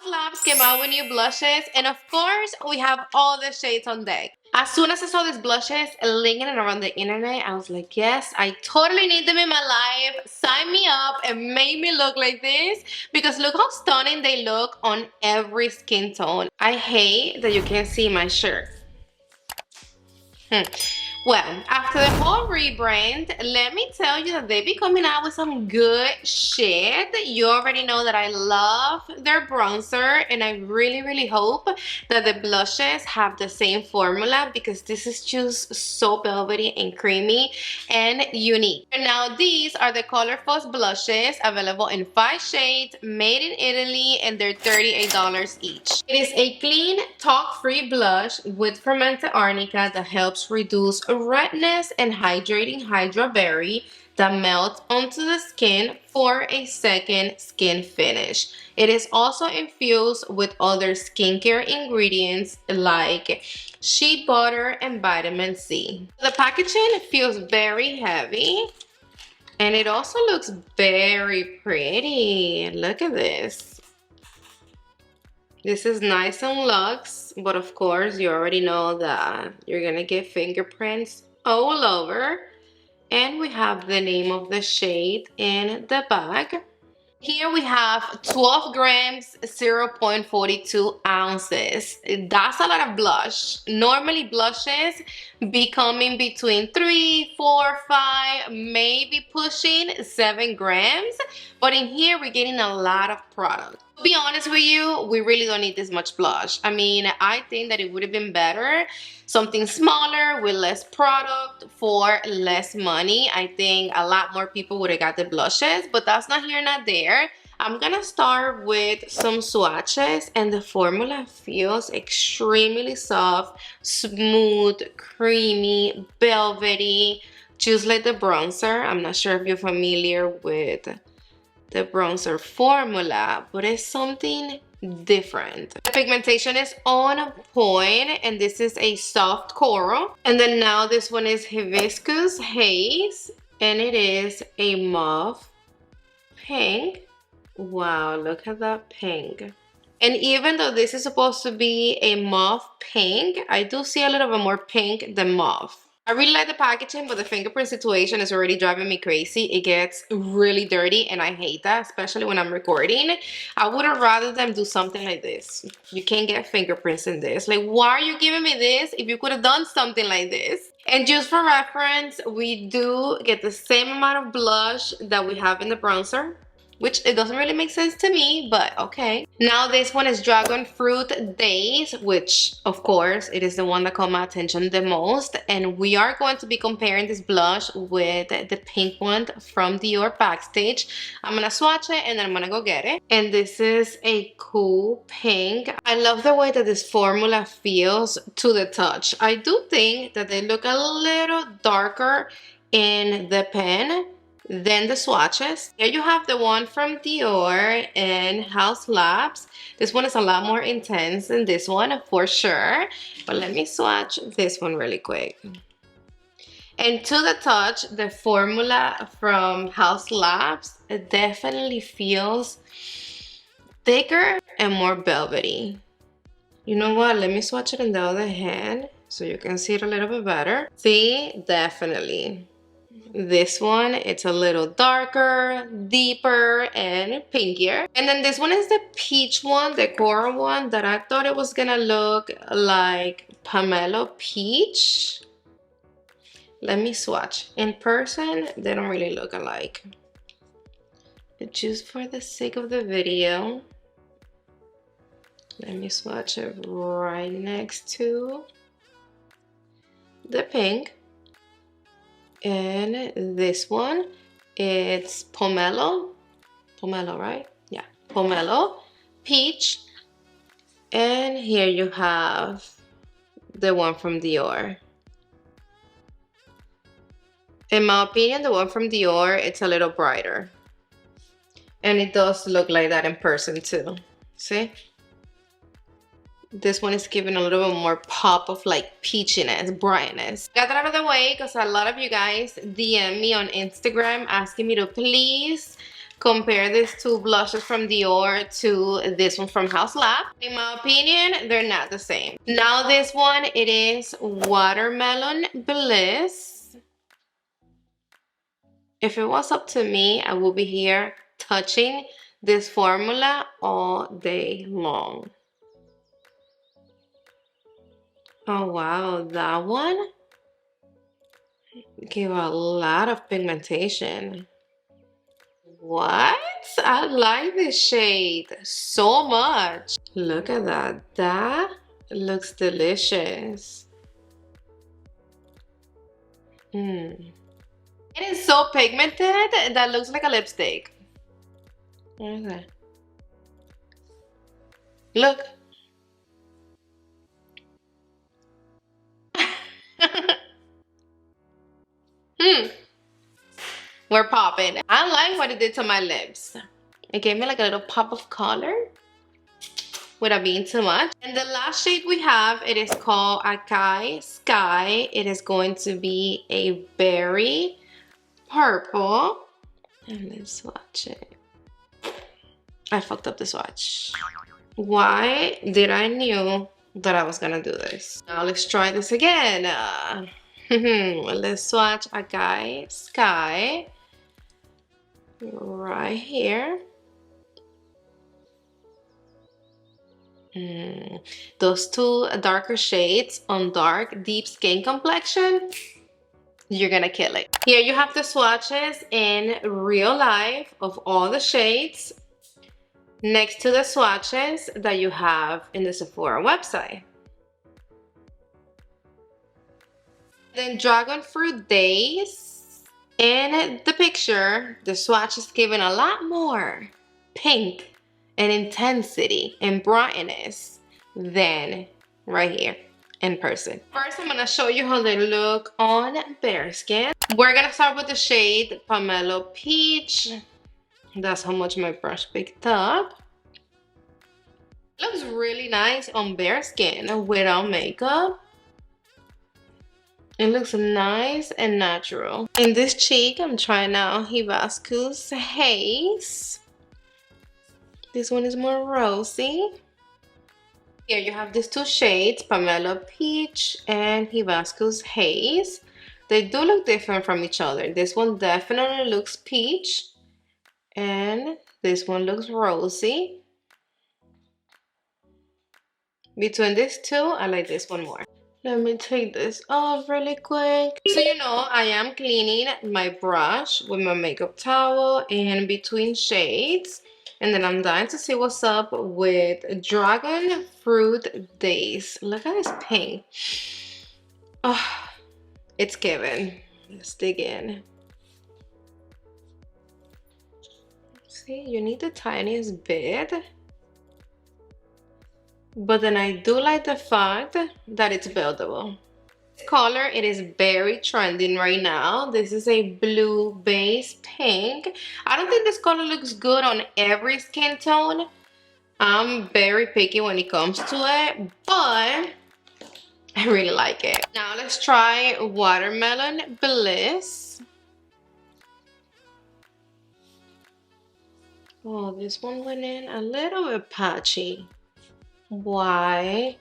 Labs came out with new blushes, and of course, we have all the shades on deck. As soon as I saw these blushes linking around the internet, I was like, yes, I totally need them in my life. Sign me up and make me look like this, because look how stunning they look on every skin tone. I hate that you can't see my shirt. Well, after the whole rebrand, let me tell you that they be coming out with some good shit. You already know that I love their bronzer, and I really hope that the blushes have the same formula, because this is just so velvety and creamy and unique. And now these are the Colorful blushes, available in 5 shades, made in Italy, and they're $38 each. It is a clean, talc-free blush with fermented arnica that helps reduce redness and hydrating Hydra Berry that melts onto the skin for a second skin finish. It is also infused with other skincare ingredients like shea butter and vitamin C. The packaging feels very heavy, and it also looks very pretty. Look at this. This is nice and luxe, but of course you already know that you're gonna get fingerprints all over. And we have the name of the shade in the bag. Here we have 12 grams, 0.42 ounces. That's a lot of blush. Normally blushes be coming between 3, 4, 5, maybe pushing 7 grams. But in here we're getting a lot of product. To be honest with you, we really don't need this much blush. I mean, I think that it would have been better something smaller with less product for less money. I think a lot more people would have got the blushes, but that's not here, not there. I'm gonna start with some swatches, and the formula feels extremely soft, smooth, creamy, velvety, just like the bronzer. I'm not sure if you're familiar with the bronzer formula, but it's something different. The pigmentation is on point, and this is a soft coral. And then now this one is Hibiscus Haze, and it is a mauve pink. Wow, look at that pink. And even though this is supposed to be a mauve pink, I do see a little bit more pink than mauve. I really like the packaging, but the fingerprint situation is already driving me crazy. It gets really dirty, and I hate that, especially when I'm recording. I would have rather them do something like this. You can't get fingerprints in this. Like, why are you giving me this if you could have done something like this? And just for reference, we do get the same amount of blush that we have in the bronzer, which it doesn't really make sense to me, but okay. Now this one is Dragon Fruit Days, which of course it is the one that caught my attention the most. And we are going to be comparing this blush with the pink one from Dior Backstage. I'm gonna swatch it and then I'm gonna go get it. And this is a cool pink. I love the way that this formula feels to the touch. I do think that they look a little darker in the pen than the swatches. Here you have the one from Dior and Haus Labs. This one is a lot more intense than this one for sure. But let me swatch this one really quick. And to the touch, the formula from Haus Labs, it definitely feels thicker and more velvety. You know what? Let me swatch it in the other hand so you can see it a little bit better. See? Definitely. This one, it's a little darker, deeper, and pinkier. And then this one is the peach one, the coral one, that I thought it was gonna look like pomelo peach. Let me swatch. In person, they don't really look alike. But just for the sake of the video, let me swatch it right next to the pink. And this one, it's pomelo, right? Yeah, pomelo, peach. And here you have the one from Dior. In my opinion, the one from Dior, it's a little brighter. And it does look like that in person too. See? This one is giving a little bit more pop of like peachiness, brightness. Got that out of the way because a lot of you guys DM me on Instagram asking me to please compare these two blushes from Dior to this one from Haus Lab. In my opinion, they're not the same. Now this one, it is Watermelon Bliss. If it was up to me, I would be here touching this formula all day long. Oh wow, that one gave a lot of pigmentation. What? I like this shade so much. Look at that. That looks delicious. It is so pigmented that looks like a lipstick. Okay. Look. We're popping. I like what it did to my lips. It gave me like a little pop of color without being too much. And the last shade we have, it is called Acai Sky. It is going to be a berry purple. And let's swatch it. I fucked up the swatch. Why did I knew that I was gonna do this? Now let's try this again. Let's swatch Acai Sky right here. Those two darker shades on dark, deep skin complexion, you're gonna kill it. Here you have the swatches in real life of all the shades next to the swatches that you have in the Sephora website. Then Dragon Fruit Days. In the picture, the swatch is given a lot more pink and intensity and brightness than right here in person. First, I'm gonna show you how they look on bare skin. We're gonna start with the shade Pomelo Peach. That's how much my brush picked up. It looks really nice on bare skin without makeup. It looks nice and natural. In this cheek, I'm trying out Hibiscus Haze. This one is more rosy. Here you have these two shades, Pomelo Peach and Hibiscus Haze. They do look different from each other. This one definitely looks peach, and this one looks rosy. Between these two, I like this one more. Let me take this off really quick. So you know, I am cleaning my brush with my makeup towel in between shades. And then I'm dying to see what's up with Dragon Fruit Days. Look at this pink. Oh, it's given. Let's dig in. See, you need the tiniest bit. But then I do like the fact that it's buildable. This color, it is very trending right now. This is a blue base pink. I don't think this color looks good on every skin tone. I'm very picky when it comes to it, but I really like it. Now let's try Watermelon Bliss. Oh, this one went in a little bit patchy. Why?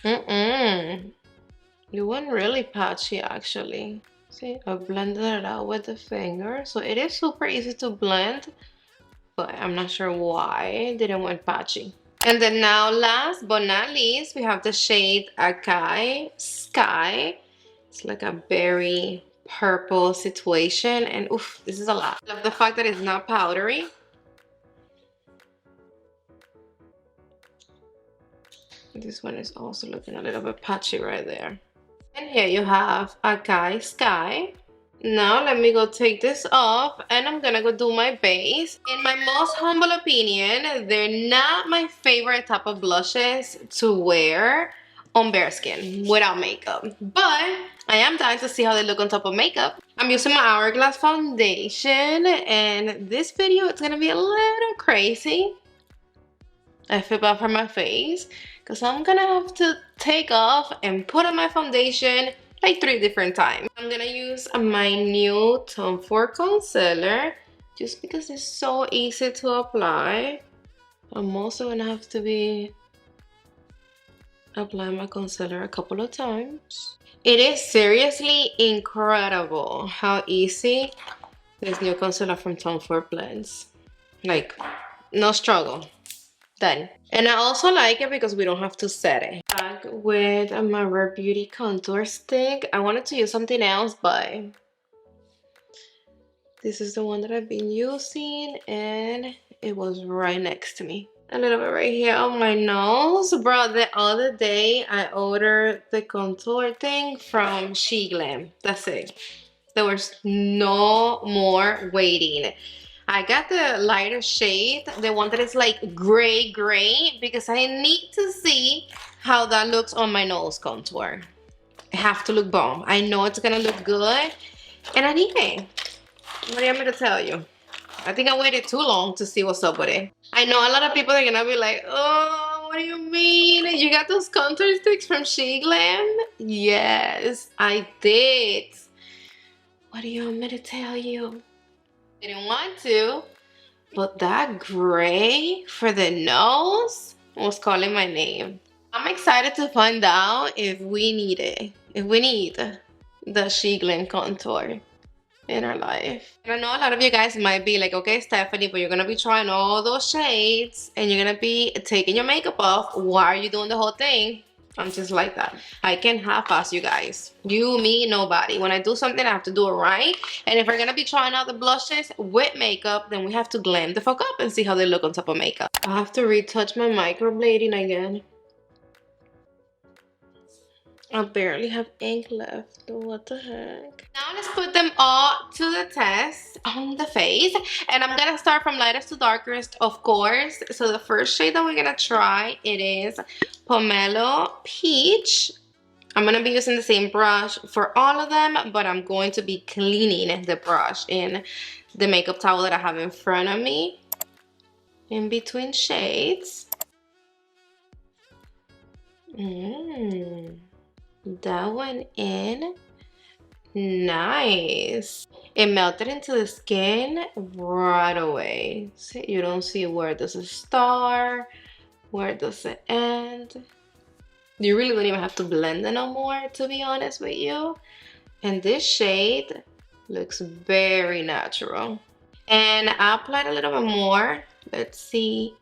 It went really patchy actually. See, I blended it out with the finger. So it is super easy to blend, but I'm not sure why it didn't went patchy. And then now last but not least, we have the shade Acai Sky. It's like a berry purple situation, and oof, this is a lot. I love the fact that it's not powdery. This one is also looking a little bit patchy right there. And here you have Acai Sky. Now let me go take this off and I'm gonna go do my base. In my most humble opinion, they're not my favorite type of blushes to wear on bare skin without makeup. But I am dying to see how they look on top of makeup. I'm using my Hourglass foundation, and this video is gonna be a little crazy. I feel bad for my face because I'm gonna have to take off and put on my foundation like 3 different times. I'm gonna use my new Tom Ford concealer. just because it's so easy to apply. I'm also gonna have to be applying my concealer a couple of times. It is seriously incredible how easy this new concealer from Tom Ford blends. Like, no struggle. Done. And I also like it because we don't have to set it. Back with my Rare Beauty contour stick. I wanted to use something else, but this is the one that I've been using and it was right next to me. A little bit right here on my nose. Bro, the other day I ordered the contour thing from Glam. That's it. There was no more waiting. I got the lighter shade, the one that is like gray, because I need to see how that looks on my nose contour. It have to look bomb. I know it's gonna look good, and I need it. What do you want me to tell you? I think I waited too long to see what's up with it. I know a lot of people are gonna be like, oh, what do you mean? You got those contour sticks from Glam? Yes, I did. What do you want me to tell you? Didn't want to, but that gray for the nose was calling my name. I'm excited to find out if we need it. If we need the Glam contour in our life. I know a lot of you guys might be like, okay, Stephanie, but you're gonna be trying all those shades and you're gonna be taking your makeup off. Why are you doing the whole thing? I'm just like that. I can half-ass, you guys. You, me, nobody. When I do something, I have to do it right. And if we're gonna be trying out the blushes with makeup, then we have to glam the fuck up and see how they look on top of makeup. I have to retouch my microblading again. I barely have ink left. What the heck? Now let's put them all to the test on the face. And I'm gonna start from lightest to darkest, of course. So the first shade that we're gonna try, it is Pomelo Peach. I'm gonna be using the same brush for all of them, but I'm going to be cleaning the brush in the makeup towel that I have in front of me. In between shades. That went in nice. It melted into the skin right away. See, you don't see where does it start, where does it end. You really don't even have to blend it no more, to be honest with you. And this shade looks very natural. And I applied a little bit more. Let's see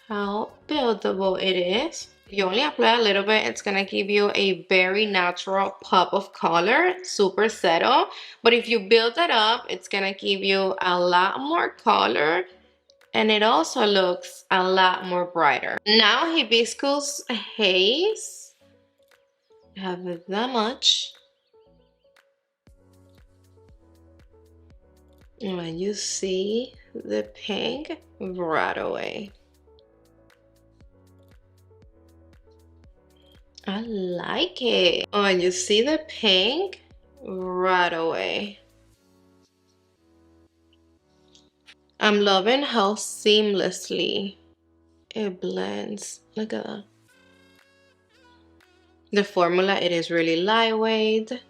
how buildable it is. If you only apply a little bit, it's gonna give you a very natural pop of color, super subtle. But if you build it up, it's gonna give you a lot more color, and it also looks a lot more brighter. Now Hibiscus Haze. I have that much. And when you see the pink right away. I like it. Oh, and you see the pink right away. I'm loving how seamlessly it blends. Look at that. The formula, it is really lightweight.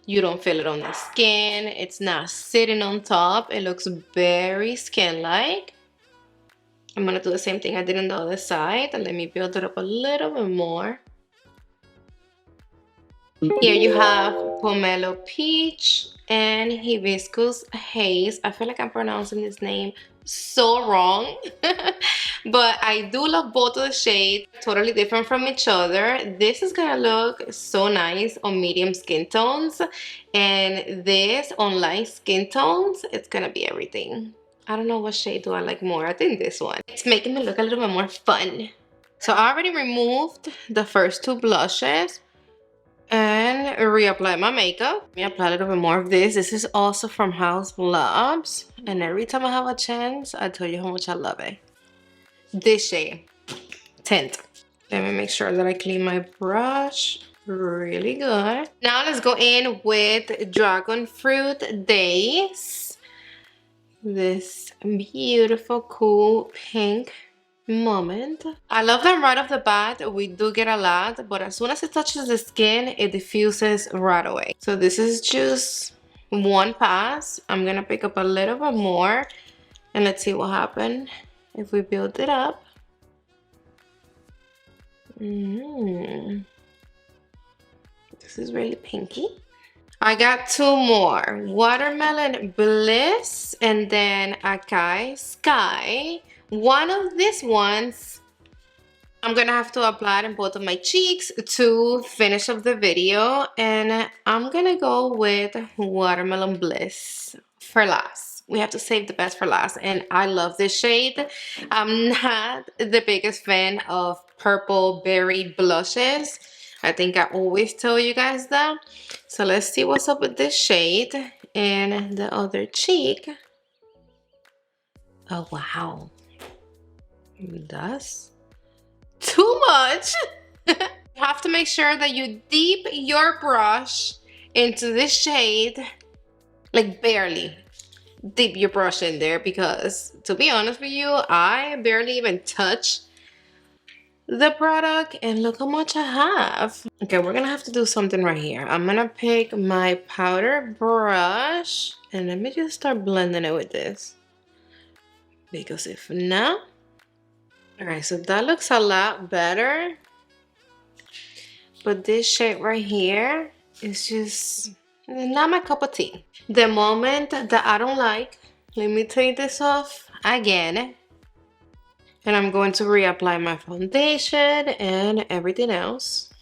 You don't feel it on the skin. It's not sitting on top. It looks very skin-like. I'm gonna do the same thing I did on the other side. And let me build it up a little bit more. Here you have Pomelo Peach and Hibiscus Haze. I feel like I'm pronouncing this name so wrong. But I do love both of the shades. Totally different from each other. This is gonna look so nice on medium skin tones. And this on light skin tones, it's gonna be everything. I don't know what shade do I like more. I think this one. It's making me look a little bit more fun. So I already removed the first two blushes and reapply my makeup. Let me apply a little bit more of this. This is also from Haus Blobs, and every time I have a chance, I tell you how much I love it. This shade, Tint. Let me make sure that I clean my brush really good. Now let's go in with Dragon Fruit Days. This beautiful, cool pink moment. I love them right off the bat. We do get a lot, but as soon as it touches the skin, it diffuses right away. So this is just one pass. I'm gonna pick up a little bit more and let's see what happened if we build it up. This is really pinky. I got two more. Watermelon Bliss and then Acai Sky. One of these ones I'm gonna have to apply it in both of my cheeks to finish up the video, and I'm gonna go with Watermelon Bliss for last. We have to save the best for last, and I love this shade. I'm not the biggest fan of purple berry blushes. I think I always tell you guys that. So let's see what's up with this shade and the other cheek. Oh wow, that's too much. You have to make sure that you dip your brush into this shade, like barely dip your brush in there, because to be honest with you, I barely even touch the product and look how much I have. Okay, we're gonna have to do something right here. I'm gonna pick my powder brush and let me just start blending it with this, because if not, all right, so that looks a lot better. But this shade right here is just not my cup of tea. The moment that I don't like, let me take this off again. And I'm going to reapply my foundation and everything else.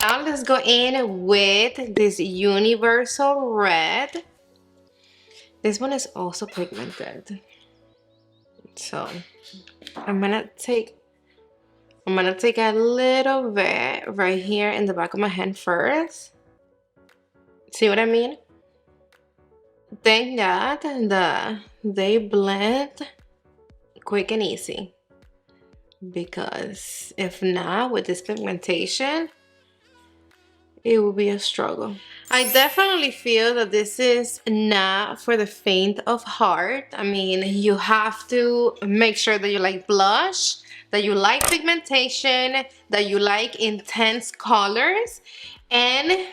Now let's go in with this Universal Red. This one is also pigmented. So I'm gonna take a little bit right here in the back of my hand first. See what I mean? Thank God that they blend quick and easy, because if not, with this pigmentation, it will be a struggle. I definitely feel that this is not for the faint of heart. I mean, you have to make sure that you like blush, that you like pigmentation, that you like intense colors, and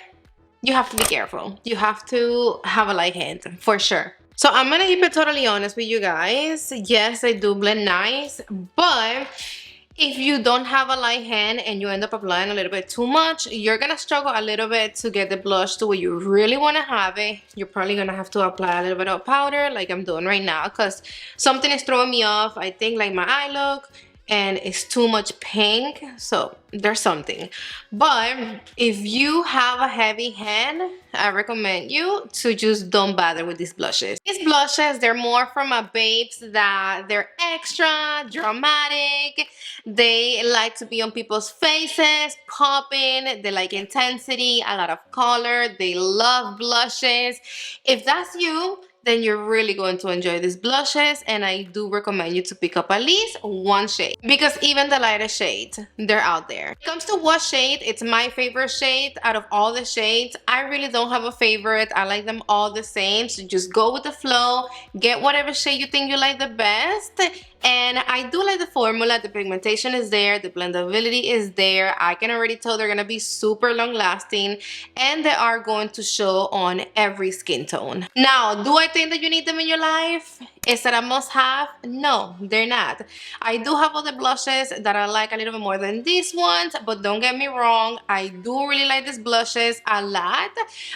you have to be careful. You have to have a light hand for sure. So I'm gonna keep it totally honest with you guys. Yes, I do blend nice, but if you don't have a light hand and you end up applying a little bit too much, you're gonna struggle a little bit to get the blush to where you really wanna have it. You're probably gonna have to apply a little bit of powder like I'm doing right now, because something is throwing me off. I think like my eye look, and it's too much pink, so there's something. But if you have a heavy hand, I recommend you to just don't bother with these blushes. These blushes, they're more for my babes that they're extra dramatic. They like to be on people's faces, popping. They like intensity, a lot of color. They love blushes. If that's you, then you're really going to enjoy these blushes, and I do recommend you to pick up at least one shade, because even the lighter shades, they're out there. When it comes to what shade, it's my favorite shade out of all the shades. I really don't have a favorite. I like them all the same, so just go with the flow, get whatever shade you think you like the best. And I do like the formula. The pigmentation is there, the blendability is there. I can already tell they're gonna be super long lasting, and they are going to show on every skin tone. Now, do I think that you need them in your life? Is that a must have? No, they're not. I do have other blushes that I like a little bit more than these ones, but don't get me wrong, I do really like these blushes a lot,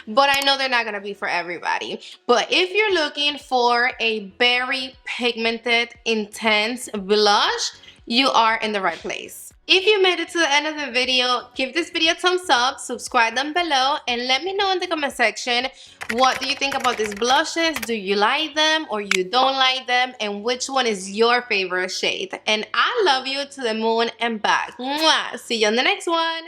but I know they're not gonna be for everybody. But if you're looking for a very pigmented, intense blush, you are in the right place. If you made it to the end of the video, give this video a thumbs up, subscribe down below, and let me know in the comment section, what do you think about these blushes? Do you like them or you don't like them? And which one is your favorite shade? And I love you to the moon and back. Mwah! See you on the next one.